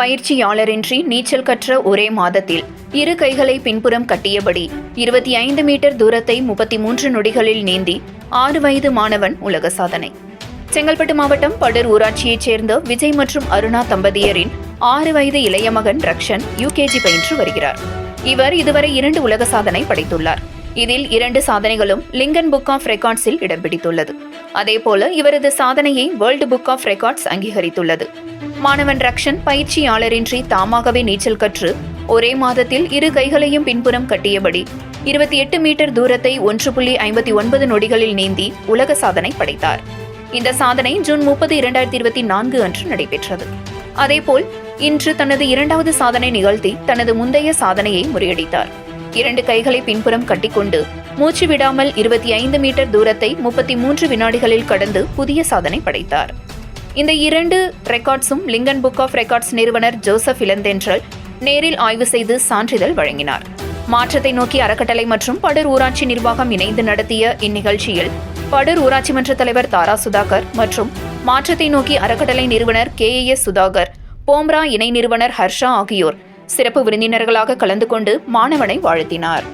பயிற்சியாளரின்றி நீச்சல் கற்ற ஒரே மாதத்தில் இரு கைகளை பின்புறம் கட்டியபடி 25 மீட்டர் தூரத்தை 33 நொடிகளில் நீந்தி 6 வயது மாணவன் உலக சாதனை. செங்கல்பட்டு மாவட்டம் படூர் ஊராட்சியைச் சேர்ந்த விஜய் மற்றும் அருணா தம்பதியரின் 6 வயது இளைய மகன் ரக்ஷன் UKG பயின்று வருகிறார். இவர் இதுவரை 2 உலக சாதனை படைத்துள்ளார். இதில் 2 சாதனைகளும் லிங்கன் புக் ஆஃப் ரெக்கார்ட்ஸில் இடம் பிடித்துள்ளது. அதேபோல இவரது சாதனையை வேர்ல்டு புக் ஆஃப் ரெக்கார்ட்ஸ் அங்கீகரித்துள்ளது. மாணவன் ரக்ஷன் பயிற்சியாளரின்றி தாமாகவே நீச்சல் கற்று ஒரே மாதத்தில் இரு கைகளையும் பின்புறம் கட்டியபடி 28 மீட்டர் தூரத்தை 1.59 நொடிகளில் நீந்தி உலக சாதனை படைத்தார். இந்த சாதனை ஜூன் 30, 2024 அன்று நடைபெற்றது. அதேபோல் இன்று தனது 2வது சாதனை நிகழ்த்தி தனது முந்தைய சாதனையை முறியடித்தார். 2 கைகளை பின்புறம் கட்டிக்கொண்டு மூச்சு விடாமல் 25 மீட்டர் தூரத்தை 33 வினாடிகளில் கடந்து புதிய சாதனை படைத்தார். இந்த 2 ரெக்கார்ட்ஸும் லிங்கன் புக் ஆஃப் ரெக்கார்ட்ஸ் நிறுவனர் ஜோசப் இளந்தென்றல் நேரில் ஆய்வு செய்து சான்றிதழ் வழங்கினார். மாற்றத்தை நோக்கி அறக்கட்டளை மற்றும் படூர் ஊராட்சி நிர்வாகம் இணைந்து நடத்திய இந்நிகழ்ச்சியில் படூர் ஊராட்சி மன்ற தலைவர் தாரா சுதாகர் மற்றும் மாற்றத்தை நோக்கி அறக்கட்டளை நிறுவனர் KAS சுதாகர், போம்ரா இணை நிறுவனர் ஹர்ஷா ஆகியோர் சிறப்பு விருந்தினர்களாக கலந்து கொண்டு மாணவனை வாழ்த்தினார்.